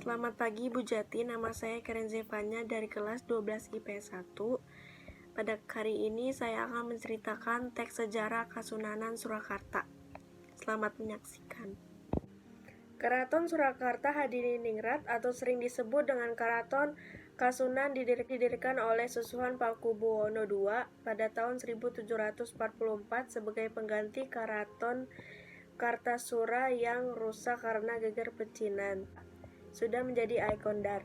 Selamat pagi Bu Jati, nama saya Karen Zevanya dari kelas 12 IPS 1. Pada hari ini saya akan menceritakan teks sejarah Kasunanan Surakarta. Selamat menyaksikan. Keraton Surakarta Hadiningrat atau sering disebut dengan Keraton Kasunan didirikan oleh Susuhunan Pakubuwono II pada tahun 1744 sebagai pengganti Keraton Kartasura yang rusak karena geger pecinan. Sudah menjadi ikon Dar.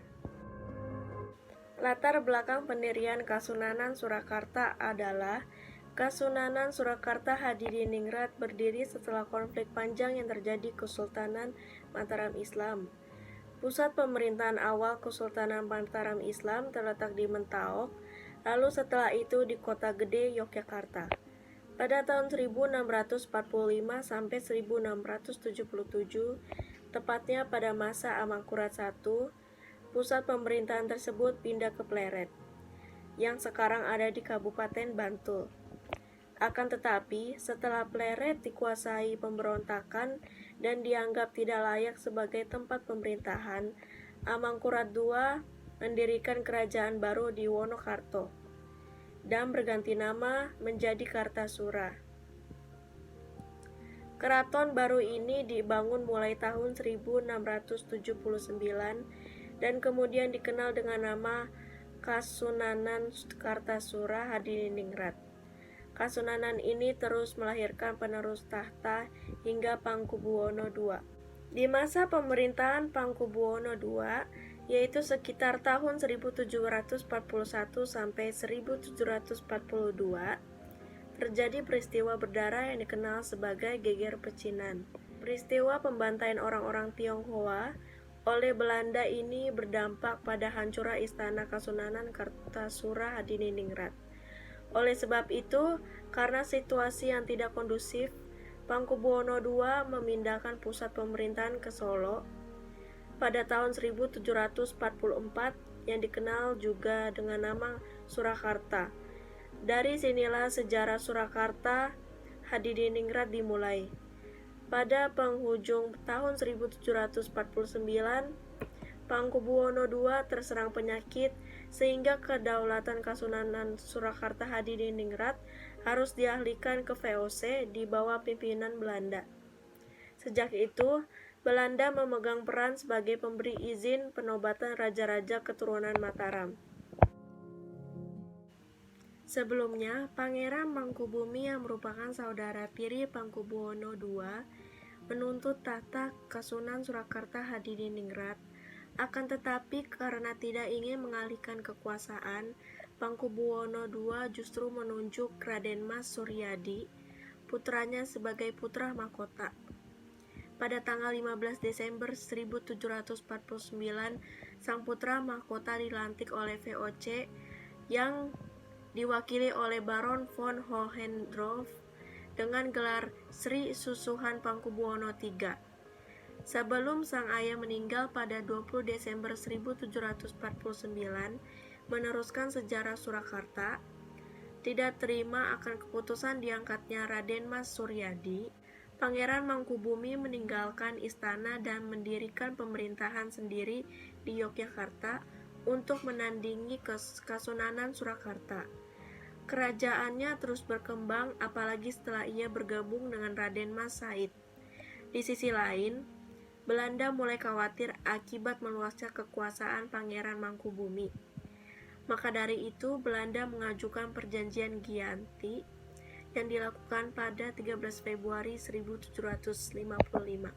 Latar belakang pendirian Kasunanan Surakarta adalah Kasunanan Surakarta Hadiningrat berdiri setelah konflik panjang yang terjadi Kesultanan Mataram Islam. Pusat pemerintahan awal Kesultanan Mataram Islam terletak di Mentaok, lalu setelah itu di Kota Gede, Yogyakarta. Pada tahun 1645 sampai 1677, tepatnya pada masa Amangkurat I, pusat pemerintahan tersebut pindah ke Pleret, yang sekarang ada di Kabupaten Bantul. Akan tetapi, setelah Pleret dikuasai pemberontakan dan dianggap tidak layak sebagai tempat pemerintahan, Amangkurat II mendirikan kerajaan baru di Wonokarto dan berganti nama menjadi Kartasura. Keraton baru ini dibangun mulai tahun 1679 dan kemudian dikenal dengan nama Kasunanan Kartasura Hadiningrat. Kasunanan ini terus melahirkan penerus tahta hingga Pakubuwono II. Di masa pemerintahan Pakubuwono II, yaitu sekitar tahun 1741 sampai 1742, terjadi peristiwa berdarah yang dikenal sebagai geger pecinan. Peristiwa pembantaian orang-orang Tionghoa oleh Belanda ini berdampak pada hancurnya istana Kasunanan Kartasura Hadiningrat. Oleh sebab itu, karena situasi yang tidak kondusif, Pakubuwono II memindahkan pusat pemerintahan ke Solo pada tahun 1744 yang dikenal juga dengan nama Surakarta. Dari sinilah sejarah Surakarta Hadiningrat dimulai. Pada penghujung tahun 1749, Pakubuwono II terserang penyakit sehingga kedaulatan Kasunanan Surakarta Hadiningrat harus dialihkan ke VOC di bawah pimpinan Belanda. Sejak itu, Belanda memegang peran sebagai pemberi izin penobatan raja-raja keturunan Mataram. Sebelumnya, Pangeran Mangkubumi yang merupakan saudara tiri Pakubuwono II menuntut tahta Kasunan Surakarta Hadiningrat. Akan tetapi karena tidak ingin mengalihkan kekuasaan, Pakubuwono II justru menunjuk Raden Mas Suryadi, putranya, sebagai putra mahkota. Pada tanggal 15 Desember 1749, sang putra mahkota dilantik oleh VOC yang diwakili oleh Baron von Hohendorf dengan gelar Sri Susuhunan Pakubuwono III. Sebelum sang ayah meninggal pada 20 Desember 1749, meneruskan sejarah Surakarta, tidak terima akan keputusan diangkatnya Raden Mas Suryadi, Pangeran Mangkubumi meninggalkan istana dan mendirikan pemerintahan sendiri di Yogyakarta untuk menandingi Kasunanan Surakarta. Kerajaannya terus berkembang apalagi setelah ia bergabung dengan Raden Mas Said. Di sisi lain, Belanda mulai khawatir akibat meluasnya kekuasaan Pangeran Mangkubumi. Maka dari itu, Belanda mengajukan perjanjian Giyanti yang dilakukan pada 13 Februari 1755.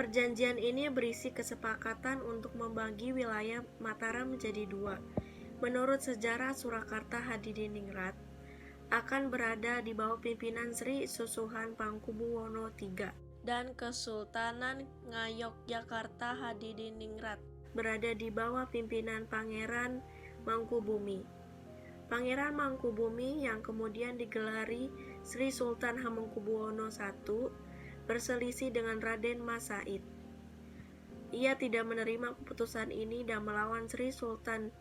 Perjanjian ini berisi kesepakatan untuk membagi wilayah Mataram menjadi dua. Menurut sejarah, Surakarta Hadiningrat akan berada di bawah pimpinan Sri Susuhunan Pakubuwono III dan Kesultanan Ngayogyakarta Hadiningrat berada di bawah pimpinan Pangeran Mangkubumi. Pangeran Mangkubumi yang kemudian digelari Sri Sultan Hamengkubuwono I berselisih dengan Raden Mas Said. Ia tidak menerima keputusan ini dan melawan Sri Sultan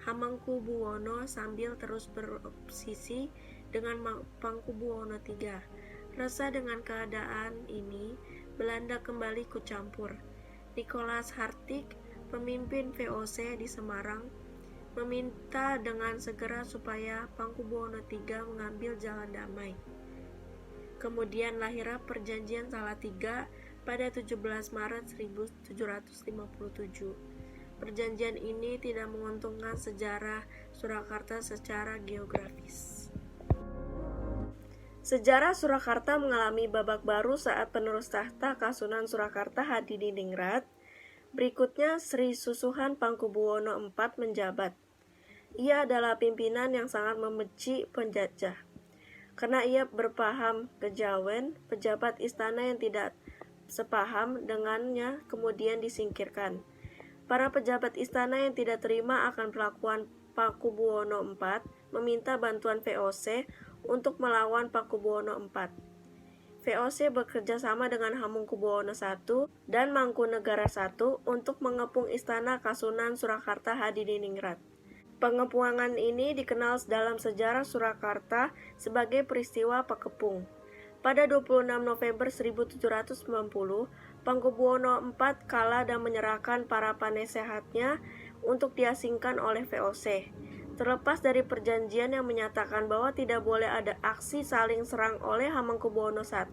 Hamengkubuwono sambil terus beroposisi dengan Pakubuwono III. Resah dengan keadaan ini, Belanda kembali ikut campur. Nicholas Hartig, pemimpin VOC di Semarang, meminta dengan segera supaya Pakubuwono III mengambil jalan damai. Kemudian lahirlah Perjanjian Salatiga pada 17 Maret 1757. Perjanjian ini tidak menguntungkan sejarah Surakarta secara geografis. Sejarah Surakarta mengalami babak baru saat penerus tahta Kasunan Surakarta Hadiningrat, berikutnya Sri Susuhan Pakubuwono IV menjabat. Ia adalah pimpinan yang sangat membenci penjajah. Karena ia berpaham kejawen, pejabat istana yang tidak sepaham dengannya kemudian disingkirkan. Para pejabat istana yang tidak terima akan perlakuan Pakubuwono IV meminta bantuan VOC untuk melawan Pakubuwono IV. VOC bekerja sama dengan Hamengkubuwono I dan Mangkunegara I untuk mengepung istana Kasunan Surakarta Hadiningrat. Pengepungan ini dikenal dalam sejarah Surakarta sebagai peristiwa Pakepung. Pada 26 November 1790, Pakubuwono IV kalah dan menyerahkan para penasehatnya untuk diasingkan oleh VOC. Terlepas dari perjanjian yang menyatakan bahwa tidak boleh ada aksi saling serang oleh Hamengkubuwono I,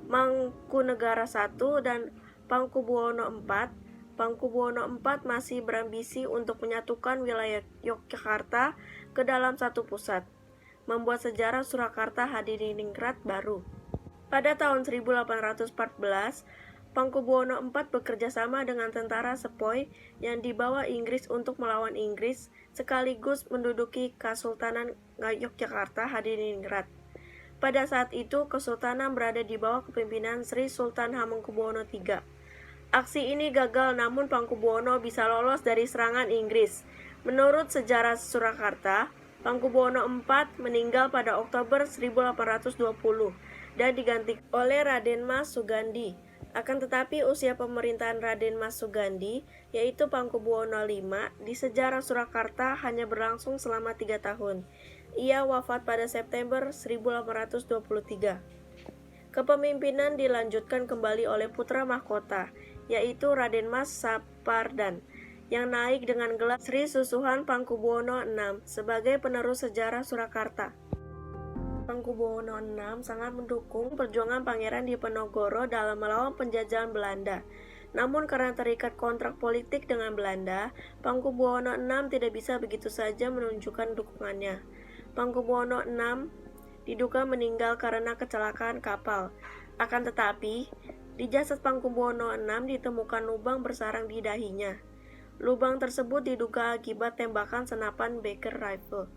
Mangkunegara I, dan Pakubuwono IV, Pakubuwono IV masih berambisi untuk menyatukan wilayah Yogyakarta ke dalam satu pusat, membuat sejarah Surakarta Hadiningrat baru. Pada tahun 1814, Pakubuwono IV bekerja sama dengan tentara Sepoy yang dibawa Inggris untuk melawan Inggris, sekaligus menduduki Kesultanan Yogyakarta Hadiningrat. Pada saat itu, Kesultanan berada di bawah kepemimpinan Sri Sultan Hamengkubuwono III. Aksi ini gagal, namun Pakubuwono bisa lolos dari serangan Inggris. Menurut sejarah Surakarta, Pakubuwono IV meninggal pada Oktober 1820 dan diganti oleh Raden Mas Sugandi. Akan tetapi usia pemerintahan Raden Mas Sugandi, yaitu Pakubuwono V, di sejarah Surakarta hanya berlangsung selama 3 tahun. Ia wafat pada September 1823. Kepemimpinan dilanjutkan kembali oleh putra mahkota, yaitu Raden Mas Sapardan, yang naik dengan gelar Sri Susuhan Pakubuwono VI sebagai penerus sejarah Surakarta. Pakubuwono VI sangat mendukung perjuangan Pangeran Diponegoro dalam melawan penjajahan Belanda. Namun karena terikat kontrak politik dengan Belanda, Pakubuwono VI tidak bisa begitu saja menunjukkan dukungannya. Pakubuwono VI diduga meninggal karena kecelakaan kapal. Akan tetapi, di jasad Pakubuwono VI ditemukan lubang bersarang di dahinya. Lubang tersebut diduga akibat tembakan senapan Baker rifle.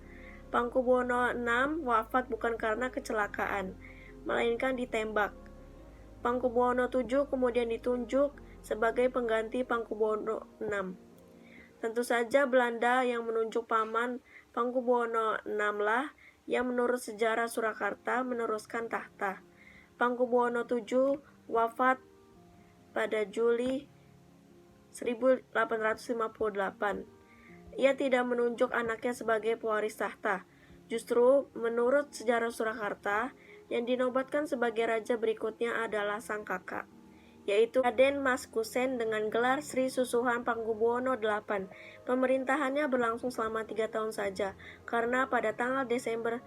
Pakubuwono VI wafat bukan karena kecelakaan, melainkan ditembak. Pakubuwono VII kemudian ditunjuk sebagai pengganti Pakubuwono VI. Tentu saja Belanda yang menunjuk paman Pakubuwono VI lah yang menurut sejarah Surakarta meneruskan tahta. Pakubuwono VII wafat pada Juli 1858. Ia tidak menunjuk anaknya sebagai pewaris tahta. Justru menurut sejarah Surakarta, yang dinobatkan sebagai raja berikutnya adalah sang kakak, yaitu Raden Mas Kusen dengan gelar Sri Susuhan Pakubuwono VIII. Pemerintahannya berlangsung selama 3 tahun saja, karena pada tanggal Desember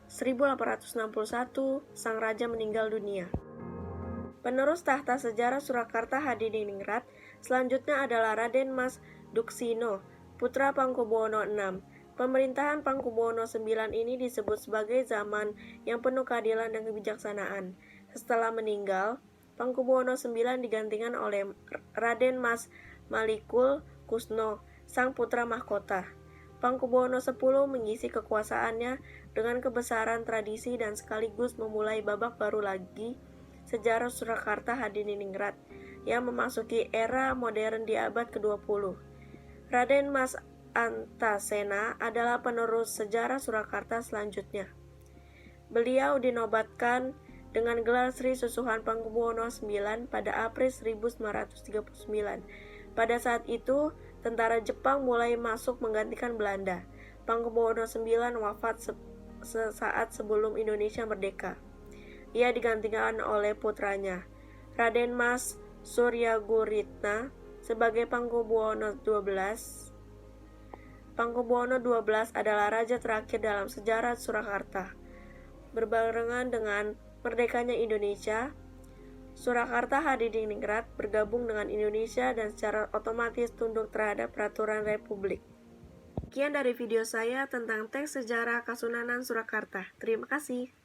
1861 sang raja meninggal dunia. Penerus tahta sejarah Surakarta Hadiningrat selanjutnya adalah Raden Mas Duksino, putra Pakubuwono VI. Pemerintahan Pakubuwono IX ini disebut sebagai zaman yang penuh keadilan dan kebijaksanaan. Setelah meninggal, Pakubuwono IX digantikan oleh Raden Mas Malikul Kusno, sang putra mahkota. Pakubuwono X mengisi kekuasaannya dengan kebesaran tradisi dan sekaligus memulai babak baru lagi sejarah Surakarta Hadiningrat yang memasuki era modern di abad ke-20. Raden Mas Antasena adalah penerus sejarah Surakarta selanjutnya. Beliau dinobatkan dengan gelar Sri Susuhan Pakubuwono IX pada April 1939. Pada saat itu, tentara Jepang mulai masuk menggantikan Belanda. Pakubuwono IX wafat sesaat sebelum Indonesia merdeka. Ia digantikan oleh putranya, Raden Mas Suryaguritna, sebagai Pakubuwono XII. Pakubuwono XII adalah raja terakhir dalam sejarah Surakarta. Berbarengan dengan merdekanya Indonesia, Surakarta Hadiningrat bergabung dengan Indonesia dan secara otomatis tunduk terhadap peraturan republik. Sekian dari video saya tentang teks sejarah Kasunanan Surakarta. Terima kasih.